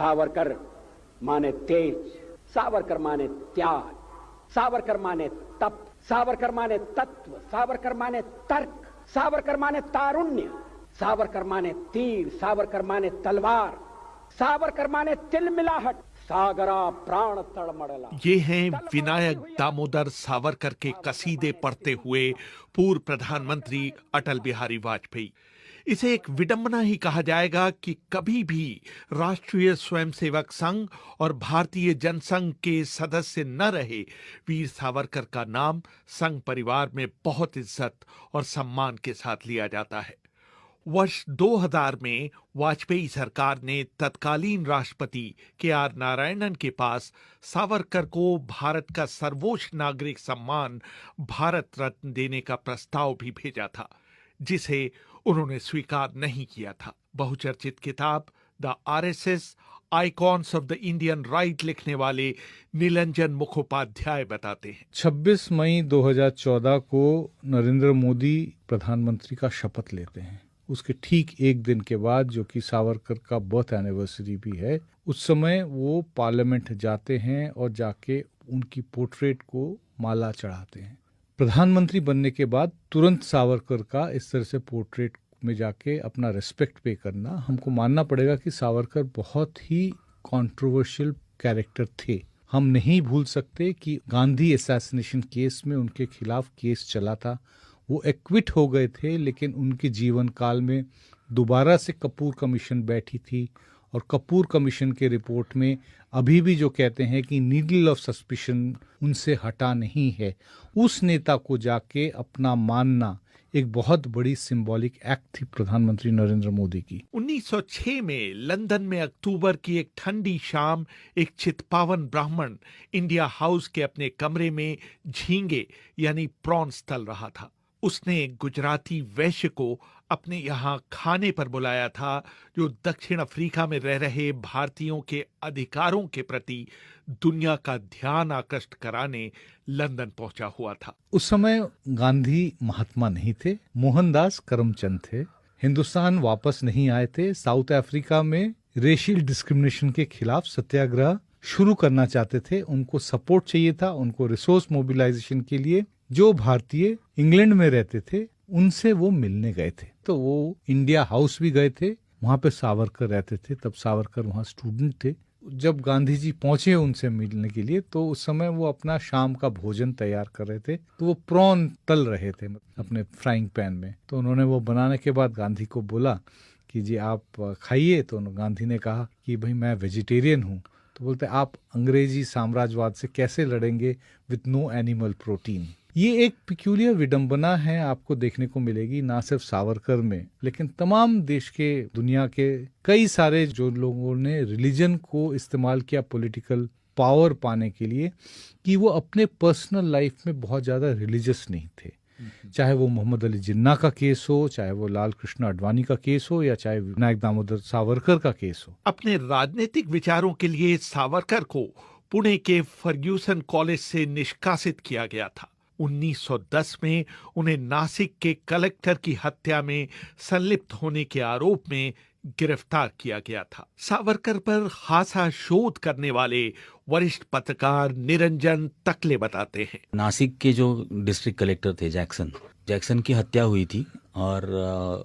सावरकर माने तेज, सावरकर माने त्याग, सावरकर माने तप, सावरकर माने तत्व, सावरकर माने तर्क, सावरकर माने तारुण्य, सावरकर माने तीर, सावरकर माने तलवार, सावरकर माने तिलमिलाहट, सागरा प्राण तड़मड़ला। ये हैं विनायक दामोदर सावरकर के कसीदे पढ़ते हुए पूर्व प्रधानमंत्री अटल बिहारी वाजपेयी। इसे एक विडंबना ही कहा जाएगा कि कभी भी राष्ट्रीय स्वयंसेवक संघ और भारतीय जनसंघ के सदस्य न रहे वीर सावरकर का नाम संघ परिवार में बहुत इज्जत और सम्मान के साथ लिया जाता है। वर्ष 2000 में वाजपेयी सरकार ने तत्कालीन राष्ट्रपति के.आर. नारायणन के पास सावरकर को भारत का सर्वोच्च नागरिक सम्मान भारत रत्न देने का प्रस्ताव भी भेजा था, जिसे उन्होंने स्वीकार नहीं किया था। बहुचर्चित किताब the RSS icons of the Indian right लिखने वाले नीलंजन मुखोपाध्याय बताते हैं, 26 मई 2014 को नरेंद्र मोदी प्रधानमंत्री का शपथ लेते हैं। उसके ठीक एक दिन के बाद, जो कि सावरकर का बर्थ एनिवर्सरी भी है, उस समय वो पार्लियामेंट जाते हैं और जाके उनकी पोर्ट्रेट को माला चढ़ाते हैं। प्रधानमंत्री बनने के बाद तुरंत सावरकर का इस तरह से पोर्ट्रेट में जाके अपना रिस्पेक्ट पे करना, हमको मानना पड़ेगा कि सावरकर बहुत ही कंट्रोवर्शियल कैरेक्टर थे। हम नहीं भूल सकते कि गांधी असैसिनेशन केस में उनके खिलाफ केस चला था, वो एक्विट हो गए थे, लेकिन उनके जीवन काल में दोबारा से कपूर कमीशन बैठी थी और कपूर कमीशन के रिपोर्ट में अभी भी जो कहते हैं कि नीडल ऑफ सस्पिशन उनसे हटा नहीं है, उस नेता को जाके अपना मानना एक बहुत बड़ी सिंबॉलिक एक्ट थी प्रधानमंत्री नरेंद्र मोदी की। 1906 में लंदन में अक्टूबर की एक ठंडी शाम एक चितपावन ब्राह्मण इंडिया हाउस के अपने कमरे में झींगे यानी प्रॉन्स तल रहा था। उसने एक गुजराती वैश्य को अपने यहाँ खाने पर बुलाया था, जो दक्षिण अफ्रीका में रह रहे भारतीयों के अधिकारों के प्रति दुनिया का ध्यान आकृष्ट कराने लंदन पहुंचा हुआ था। उस समय गांधी महात्मा नहीं थे, मोहनदास करमचंद थे। हिंदुस्तान वापस नहीं आए थे। साउथ अफ्रीका में रेशियल डिस्क्रिमिनेशन के खिलाफ सत्याग्रह शुरू करना चाहते थे। उनको सपोर्ट चाहिए था, उनको रिसोर्स मोबिलाइजेशन के लिए। जो भारतीय इंग्लैंड में रहते थे उनसे वो मिलने गए थे, तो वो इंडिया हाउस भी गए थे। वहां पे सावरकर रहते थे, तब सावरकर वहां स्टूडेंट थे। जब गांधी जी पहुंचे उनसे मिलने के लिए, तो उस समय वो अपना शाम का भोजन तैयार कर रहे थे, तो वो प्रॉन तल रहे थे अपने फ्राइंग पैन में। तो उन्होंने वो बनाने के बाद गांधी को बोला कि जी आप खाइए। तो गांधी ने कहा कि भाई मैं वेजिटेरियन हूँ। तो बोलते आप अंग्रेजी साम्राज्यवाद से कैसे लड़ेंगे विथ नो एनिमल प्रोटीन। ये एक पिक्यूलियर विडंबना है, आपको देखने को मिलेगी ना सिर्फ सावरकर में, लेकिन तमाम देश के, दुनिया के कई सारे जो लोगों ने रिलीजन को इस्तेमाल किया पॉलिटिकल पावर पाने के लिए, कि वो अपने पर्सनल लाइफ में बहुत ज्यादा रिलीजियस नहीं थे। चाहे वो मोहम्मद अली जिन्ना का केस हो, चाहे वो लाल कृष्ण आडवाणी का केस हो, या चाहे विनायक दामोदर सावरकर का केस हो। अपने राजनीतिक विचारों के लिए सावरकर को पुणे के फर्ग्यूसन कॉलेज से निष्कासित किया गया था। 1910 में उन्हें नासिक के कलेक्टर की हत्या में संलिप्त होने के आरोप में गिरफ्तार किया गया था। सावरकर पर खासा शोध करने वाले वरिष्ठ पत्रकार निरंजन तकले बताते हैं, नासिक के जो डिस्ट्रिक्ट कलेक्टर थे जैक्सन की हत्या हुई थी और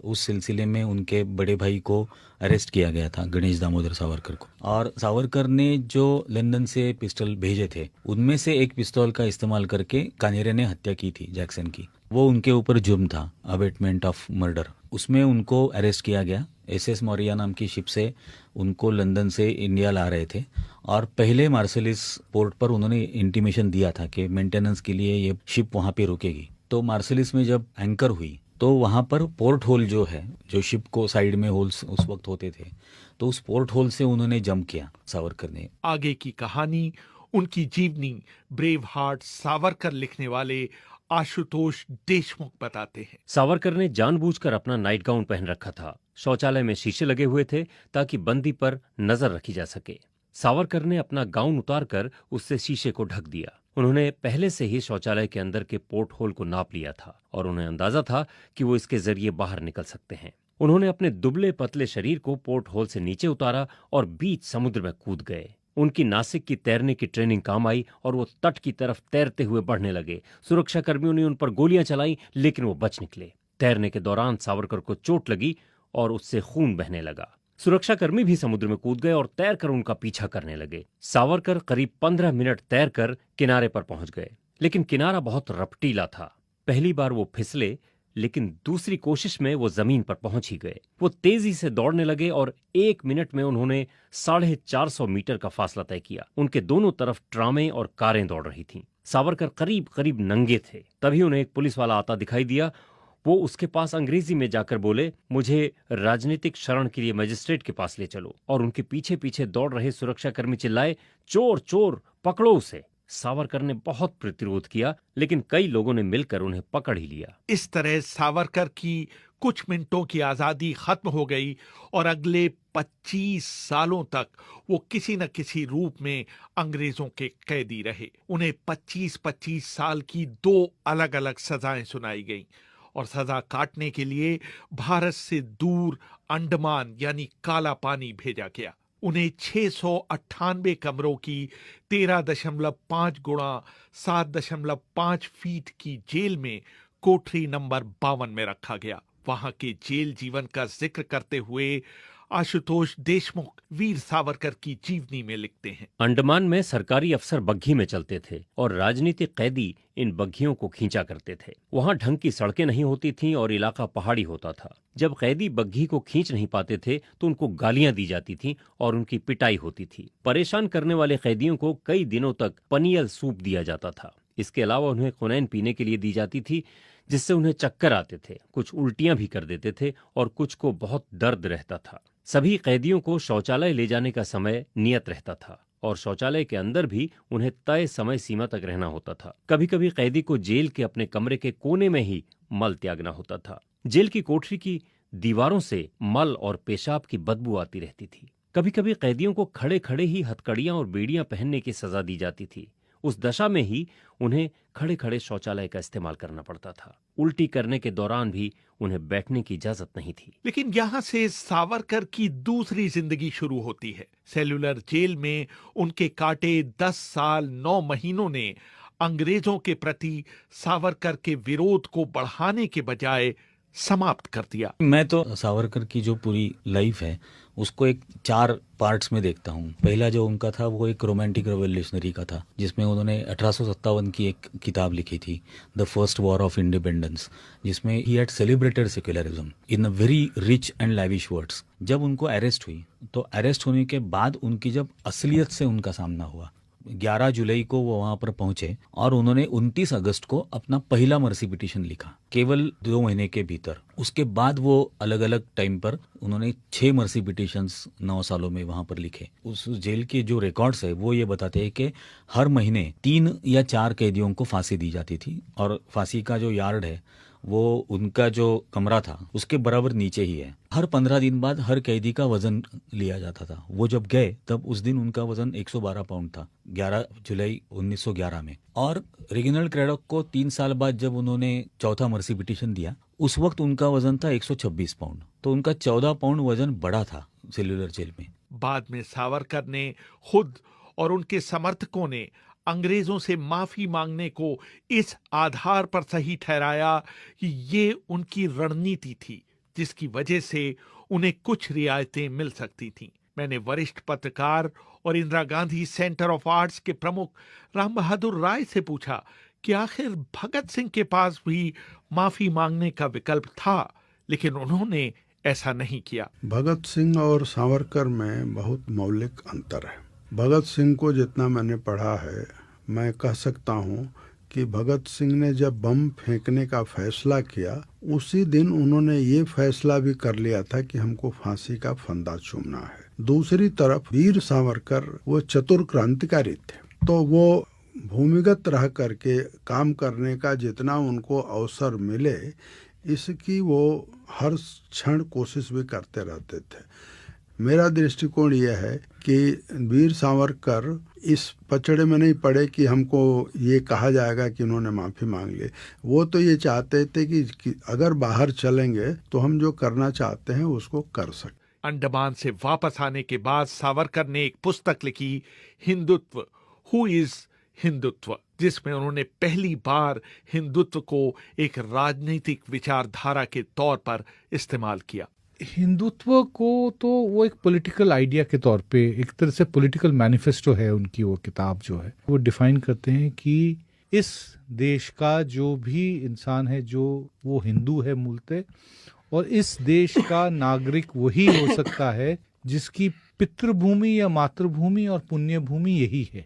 उस सिलसिले में उनके बड़े भाई को अरेस्ट किया गया था, गणेश दामोदर सावरकर को। और सावरकर ने जो लंदन से पिस्टल भेजे थे, उनमें से एक पिस्तौल का इस्तेमाल करके कानेरे ने हत्या की थी जैक्सन की। वो उनके ऊपर जुर्म था, अबेटमेंट ऑफ मर्डर। उसमें उनको अरेस्ट किया गया। एसएस मौर्या नाम की शिप से उनको लंदन से इंडिया ला रहे थे और पहले मार्सेलिस पोर्ट पर उन्होंने इंटीमेशन दिया था कि मेंटेनेंस के लिए ये शिप वहां पे रुकेगी। तो मार्सेलिस में जब एंकर हुई तो वहां पर पोर्ट होल जो है, जो शिप को साइड में होल्स उस वक्त होते थे, तो उस पोर्ट होल से उन्होंने जंप किया सावरकर ने। आगे की कहानी उनकी जीवनी ब्रेव हार्ट सावरकर लिखने वाले आशुतोष देशमुख बताते हैं। सावरकर ने जानबूझकर अपना नाइट गाउन पहन रखा था। शौचालय में शीशे लगे हुए थे ताकि बंदी पर नजर रखी जा सके। सावरकर ने अपना गाउन उतारकर उससे शीशे को ढक दिया। उन्होंने पहले से ही शौचालय के अंदर के पोर्ट होल को नाप लिया था और उन्हें अंदाजा था कि वो इसके जरिए बाहर निकल सकते हैं। उन्होंने अपने दुबले पतले शरीर को पोर्ट होल से नीचे उतारा और बीच समुद्र में कूद गए। उनकी नासिक की तैरने की ट्रेनिंग काम आई और वो तट की तरफ तैरते हुए बढ़ने लगे। सुरक्षाकर्मियों ने उन पर गोलियां चलाई, लेकिन वो बच निकले। तैरने के दौरान सावरकर को चोट लगी और उससे खून बहने लगा। सुरक्षाकर्मी भी समुद्र में कूद गए और तैरकर उनका पीछा करने लगे। सावरकर करीब 15 मिनट तैरकर किनारे पर पहुंच गए, लेकिन किनारा बहुत रपटीला था। पहली बार वो फिसले, लेकिन दूसरी कोशिश में वो जमीन पर पहुंच ही गए। वो तेजी से दौड़ने लगे और 1 मिनट में उन्होंने 450 मीटर का फासला तय किया। उनके दोनों तरफ ट्रामें और कारें दौड़ रही थीं। सावरकर करीब करीब नंगे थे। तभी उन्हें एक पुलिस वाला आता दिखाई दिया। वो उसके पास अंग्रेजी में जाकर बोले, मुझे राजनीतिक शरण के लिए मजिस्ट्रेट के पास ले चलो। और उनके पीछे पीछे दौड़ रहे सुरक्षाकर्मी चिल्लाए, चोर चोर, पकड़ो उसे। सावरकर ने बहुत प्रतिरोध किया, लेकिन कई लोगों ने मिलकर उन्हें पकड़ ही लिया। इस तरह सावरकर की कुछ मिनटों की आजादी खत्म हो गई और अगले 25 सालों तक वो किसी न किसी रूप में अंग्रेजों के कैदी रहे। उन्हें 25-25 साल की 2 अलग अलग सजाएं सुनाई गईं और सजा काटने के लिए भारत से दूर अंडमान यानी काला पानी भेजा गया। उन्हें 698 कमरों की 13.5 गुणा 7.5 फीट की जेल में कोठरी नंबर 52 में रखा गया। वहां के जेल जीवन का जिक्र करते हुए आशुतोष देशमुख वीर सावरकर की जीवनी में लिखते हैं, अंडमान में सरकारी अफसर बग्घी में चलते थे और राजनीतिक कैदी इन बग्घियों को खींचा करते थे। वहां ढंग की सड़कें नहीं होती थीं और इलाका पहाड़ी होता था। जब कैदी बग्घी को खींच नहीं पाते थे तो उनको गालियां दी जाती थीं और उनकी पिटाई होती थी। परेशान करने वाले कैदियों को कई दिनों तक पनियल सूप दिया जाता था। इसके अलावा उन्हें कुनैन पीने के लिए दी जाती थी, जिससे उन्हें चक्कर आते थे। कुछ उल्टियां भी कर देते थे और कुछ को बहुत दर्द रहता था। सभी कैदियों को शौचालय ले जाने का समय नियत रहता था और शौचालय के अंदर भी उन्हें तय समय सीमा तक रहना होता था। कभी कभी कैदी को जेल के अपने कमरे के कोने में ही मल त्यागना होता था। जेल की कोठरी की दीवारों से मल और पेशाब की बदबू आती रहती थी। कभी कभी कैदियों को खड़े खड़े ही हथकड़ियां और बेड़ियां पहनने की सजा दी जाती थी। उस दशा में ही उन्हें खड़े खड़े शौचालय का इस्तेमाल करना पड़ता था। उल्टी करने के दौरान भी उन्हें बैठने की इजाजत नहीं थी। लेकिन यहाँ से सावरकर की दूसरी जिंदगी शुरू होती है। सेल्युलर जेल में उनके काटे 10 साल 9 महीनों ने अंग्रेजों के प्रति सावरकर के विरोध को बढ़ाने के बजाय समाप्त कर दिया। मैं तो सावरकर की जो पूरी लाइफ है उसको एक 4 पार्ट्स में देखता हूँ। पहला जो उनका था वो एक रोमांटिक रेवोल्यूशनरी का था, जिसमें उन्होंने 1857 की एक किताब लिखी थी, the first war of independence, जिसमें he had celebrated secularism in a very rich and lavish words. जब उनको अरेस्ट हुई तो अरेस्ट होने के बाद उनकी जब असलियत से उनका सामना हुआ, 11 जुलाई को वो वहां पर पहुंचे और उन्होंने 29 अगस्त को अपना पहला मर्सी पिटीशन लिखा, केवल 2 महीने के भीतर। उसके बाद वो अलग अलग टाइम पर उन्होंने 6 मर्सी पिटीशंस 9 सालों में वहां पर लिखे। उस जेल के जो रिकॉर्ड्स है वो ये बताते हैं कि हर महीने 3 या 4 कैदियों को फांसी दी जाती थी और फांसी का जो यार्ड है वो उनका जो कमरा था उसके बराबर नीचे ही है। हर 15 दिन बाद हर कैदी का वजन लिया जाता था। वो जब गए तब उस दिन उनका वजन 112 पाउंड था, 11 जुलाई 1911 में। और रेगिनल्ड क्रैडॉक को 3 साल बाद जब उन्होंने चौथा मर्सी पिटीशन दिया, उस वक्त उनका वजन था 126 पाउंड। तो उनका 14 पाउंड वजन बढ़ा था सेल्युलर जेल में। बाद में सावरकर ने खुद और उनके समर्थकों ने अंग्रेजों से माफी मांगने को इस आधार पर सही ठहराया कि ये उनकी रणनीति थी, जिसकी वजह से उन्हें कुछ रियायतें मिल सकती थीं। मैंने वरिष्ठ पत्रकार और Indira Gandhi centre of arts के प्रमुख राम बहादुर राय से पूछा कि आखिर भगत सिंह के पास भी माफी मांगने का विकल्प था, लेकिन उन्होंने ऐसा नहीं किया। भगत सिंह और सावरकर में बहुत मौलिक अंतर है। भगत सिंह को जितना मैंने पढ़ा है, मैं कह सकता हूँ कि भगत सिंह ने जब बम फेंकने का फैसला किया, उसी दिन उन्होंने ये फैसला भी कर लिया था कि हमको फांसी का फंदा चूमना है। दूसरी तरफ वीर सावरकर वो चतुर क्रांतिकारी थे, तो वो भूमिगत रह करके काम करने का जितना उनको अवसर मिले, इसकी वो हर क्षण कोशिश भी करते रहते थे। मेरा दृष्टिकोण यह है कि वीर सावरकर इस पचड़े में नहीं पड़े कि हमको ये कहा जाएगा कि उन्होंने माफ़ी मांग ली। वो तो ये चाहते थे कि अगर बाहर चलेंगे तो हम जो करना चाहते हैं उसको कर सकें। अंडमान से वापस आने के बाद सावरकर ने एक पुस्तक लिखी, हिंदुत्व, हु इज हिंदुत्व, जिसमें उन्होंने पहली बार हिंदुत्व को एक राजनीतिक विचारधारा के तौर पर इस्तेमाल किया। हिंदुत्व को तो वो एक पॉलिटिकल आइडिया के तौर पे, एक तरह से पॉलिटिकल मैनिफेस्टो है उनकी। वो किताब जो है वो डिफाइन करते हैं कि इस देश का जो भी इंसान है जो वो हिंदू है मूलतः, और इस देश का नागरिक वही हो सकता है जिसकी पितृभूमि या मातृभूमि और पुण्य भूमि यही है।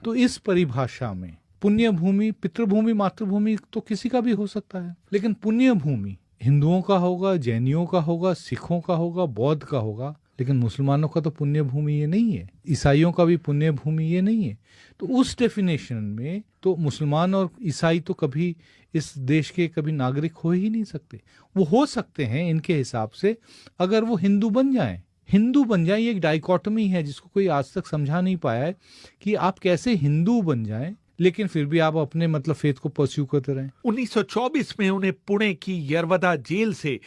तो इस परिभाषा में पुण्य भूमि, पितृभूमि, मातृभूमि तो किसी का भी हो सकता है, लेकिन पुण्य भूमि हिंदुओं का होगा, जैनियों का होगा, सिखों का होगा, बौद्ध का होगा, लेकिन मुसलमानों का तो पुण्य भूमि ये नहीं है, ईसाइयों का भी पुण्य भूमि ये नहीं है। तो उस डेफिनेशन में तो मुसलमान और ईसाई तो कभी इस देश के कभी नागरिक हो ही नहीं सकते। वो हो सकते हैं इनके हिसाब से अगर वो हिंदू बन जाएं। हिंदू बन जाए, ये एक डाइकोटमी है जिसको कोई आज तक समझा नहीं पाया है कि आप कैसे हिंदू बन जाएं लेकिन फिर भी आप अपने मतलब फेथ को परस्यू करते रहें। 1924 में उन्हें पुणे की यरवदा जेल से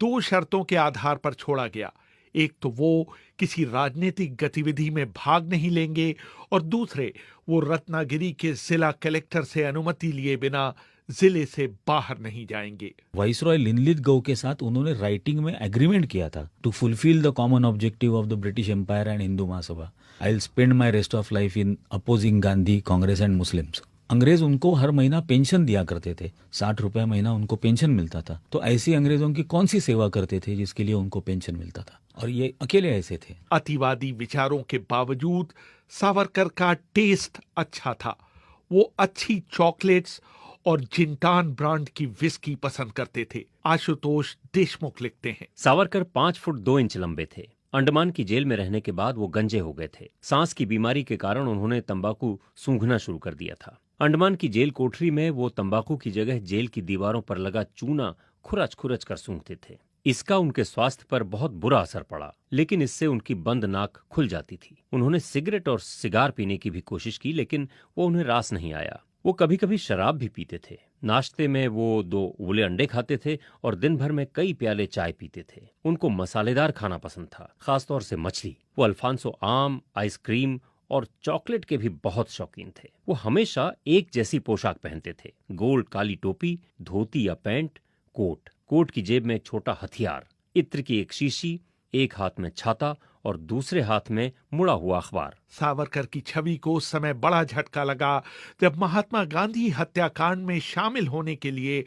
2 शर्तों के आधार पर छोड़ा गया। एक तो वो किसी राजनीतिक गतिविधि में भाग नहीं लेंगे और दूसरे वो रत्नागिरी के जिला कलेक्टर से अनुमति लिए बिना जिले से बाहर नहीं जाएंगे। वाइसरॉय लिनलिथगो के साथ उन्होंने राइटिंग में एग्रीमेंट किया था, to fulfil the common objective of the British Empire and Hindu Mahasabha, I will spend my rest of life in opposing Gandhi, Congress and Muslims. अंग्रेज उनको हर महीना पेंशन दिया करते थे, 60 रुपए महीना उनको पेंशन मिलता था। तो ऐसी अंग्रेजों की कौन सी सेवा करते थे जिसके लिए उनको पेंशन मिलता था, और ये अकेले ऐसे थे। अतिवादी विचारों के बावजूद सावरकर का टेस्ट अच्छा था। वो अच्छी चॉकलेट्स और जिंटान ब्रांड की विस्की पसंद करते थे। आशुतोष देशमुख लिखते हैं, सावरकर 5 फुट 2 इंच लंबे थे। अंडमान की जेल में रहने के बाद वो गंजे हो गए थे। सांस की बीमारी के कारण उन्होंने तंबाकू सूंघना शुरू कर दिया था। अंडमान की जेल कोठरी में वो तंबाकू की जगह जेल की दीवारों पर लगा चूना खुरच खुरच कर सूंघते थे। इसका उनके स्वास्थ्य पर बहुत बुरा असर पड़ा, लेकिन इससे उनकी बंद नाक खुल जाती थी। उन्होंने सिगरेट और सिगार पीने की भी कोशिश की, लेकिन वो उन्हें रास नहीं आया। वो कभी कभी शराब भी पीते थे। नाश्ते में वो 2 उबले अंडे खाते थे और दिन भर में कई प्याले चाय पीते थे। उनको मसालेदार खाना पसंद था, खासतौर से मछली। वो अल्फांसो आम, आइसक्रीम और चॉकलेट के भी बहुत शौकीन थे। वो हमेशा एक जैसी पोशाक पहनते थे, गोल्ड काली टोपी, धोती या पैंट, कोट। कोट की जेब में एक छोटा हथियार, इत्र की एक शीशी, एक हाथ में छाता और दूसरे हाथ में मुड़ा हुआ अखबार। सावरकर की छवि को उस समय बड़ा झटका लगा जब महात्मा गांधी हत्याकांड में शामिल होने के लिए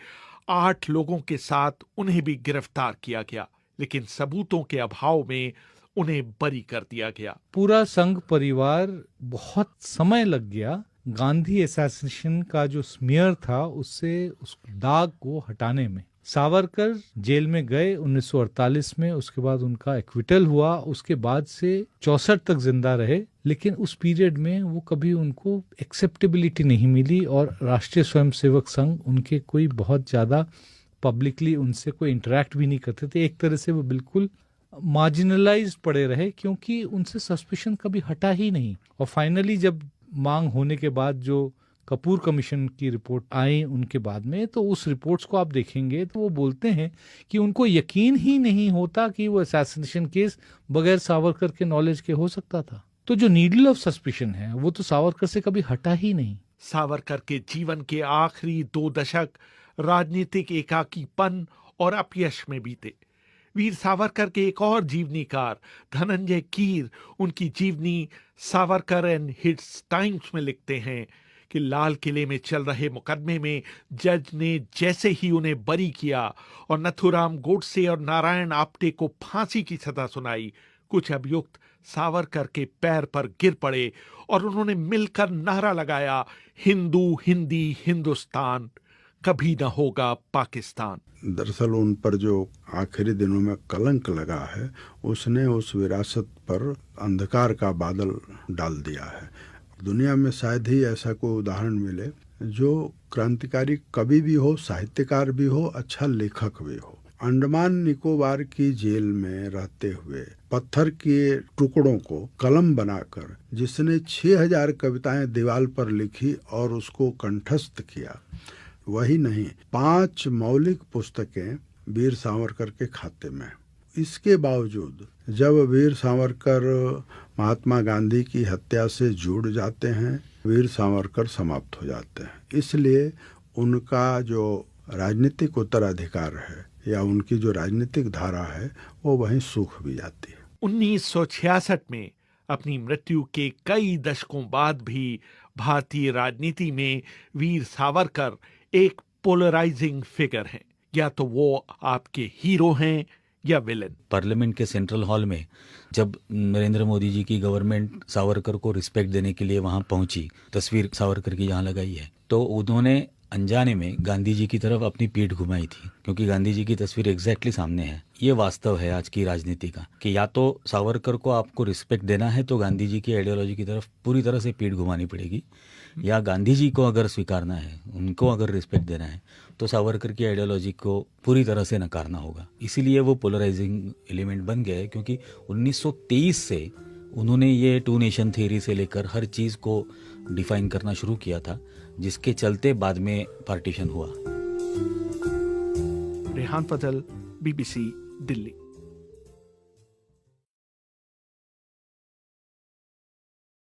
8 लोगों के साथ उन्हें भी गिरफ्तार किया गया, लेकिन सबूतों के अभाव में उन्हें बरी कर दिया गया। पूरा संघ परिवार बहुत समय लग गया गांधी असैसिनेशन का जो स्मीयर था उससे उस दाग को हटाने में। सावरकर जेल में गए 1948 में, उसके बाद उनका एक्विटल हुआ। उसके बाद से 64 तक जिंदा रहे, लेकिन उस पीरियड में वो कभी उनको एक्सेप्टेबिलिटी नहीं मिली और राष्ट्रीय स्वयंसेवक संघ उनके कोई बहुत ज्यादा पब्लिकली उनसे कोई इंटरेक्ट भी नहीं करते थे। एक तरह से वो बिल्कुल मार्जिनलाइज पड़े रहे क्योंकि उनसे सस्पिशन कभी हटा ही नहीं। और फाइनली जब मांग होने के बाद जो कपूर कमीशन की रिपोर्ट आई उनके बाद में, तो उस रिपोर्ट्स को आप देखेंगे तो वो बोलते हैं कि उनको यकीन ही नहीं होता कि वो असैसिनेशन केस बगैर सावरकर के नॉलेज के हो सकता था। तो जो नीडल ऑफ सस्पिशन है वो तो सावरकर से कभी हटा ही नहीं। सावरकर के जीवन के आखिरी 2 दशक राजनीतिक एकाकीपन और अपयश में बीते। वीर सावरकर के एक और जीवनीकार धनंजय कीर उनकी जीवनी सावरकर एंड हिट्स टाइम्स में लिखते हैं कि लाल किले में चल रहे मुकदमे में जज ने जैसे ही उन्हें बरी किया और नथुराम गोडसे और नारायण आप्टे को फांसी की सजा सुनाई, कुछ अभियुक्त सावरकर के पैर पर गिर पड़े और उन्होंने मिलकर नारा लगाया, हिंदू हिंदी हिंदुस्तान, कभी न होगा पाकिस्तान। दरअसल उन पर जो आखिरी दिनों में कलंक लगा है उसने उस विरासत पर अंधकार का बादल डाल दिया है। दुनिया में शायद ही ऐसा कोई उदाहरण मिले जो क्रांतिकारी कवि भी हो, साहित्यकार भी हो, अच्छा लेखक भी हो। अंडमान निकोबार की जेल में रहते हुए पत्थर के टुकड़ों को कलम बनाकर जिसने 6000 कविताएं दीवार पर लिखी और उसको कंठस्थ किया, वही नहीं 5 मौलिक पुस्तकें वीर सावरकर के खाते में। इसके बावजूद जब वीर सावरकर महात्मा गांधी की हत्या से जुड़ जाते हैं, वीर सावरकर समाप्त हो जाते हैं। इसलिए उनका जो राजनीतिक उत्तराधिकार है या उनकी जो राजनीतिक धारा है वो वहीं सूख भी जाती है। 1966 में अपनी मृत्यु के कई दशकों बाद भी भारतीय राजनीति में वीर सावरकर एक पोलराइजिंग फिगर हैं। या तो वो आपके हीरो हैं या विलन। पार्लियामेंट के सेंट्रल हॉल में जब नरेंद्र मोदी जी की गवर्नमेंट सावरकर को रिस्पेक्ट देने के लिए वहां पहुंची, तस्वीर सावरकर की यहाँ लगाई है, तो उन्होंने अनजाने में गांधी जी की तरफ अपनी पीठ घुमाई थी, क्योंकि गांधी जी की तस्वीर एग्जैक्टली सामने है। ये वास्तव है आज की राजनीति का कि या तो सावरकर को आपको रिस्पेक्ट देना है तो गांधी जी की आइडियोलॉजी की तरफ पूरी तरह से पीठ घुमानी पड़ेगी, या गांधी जी को अगर स्वीकारना है, उनको अगर रिस्पेक्ट देना है तो सावरकर की आइडियोलॉजी को पूरी तरह से नकारना होगा। इसीलिए वो पोलराइजिंग एलिमेंट बन गया है, क्योंकि 1923 से उन्होंने ये टू नेशन थ्योरी से लेकर हर चीज़ को डिफाइन करना शुरू किया था, जिसके चलते बाद में पार्टीशन हुआ। रेहान फजल, BBC, दिल्ली।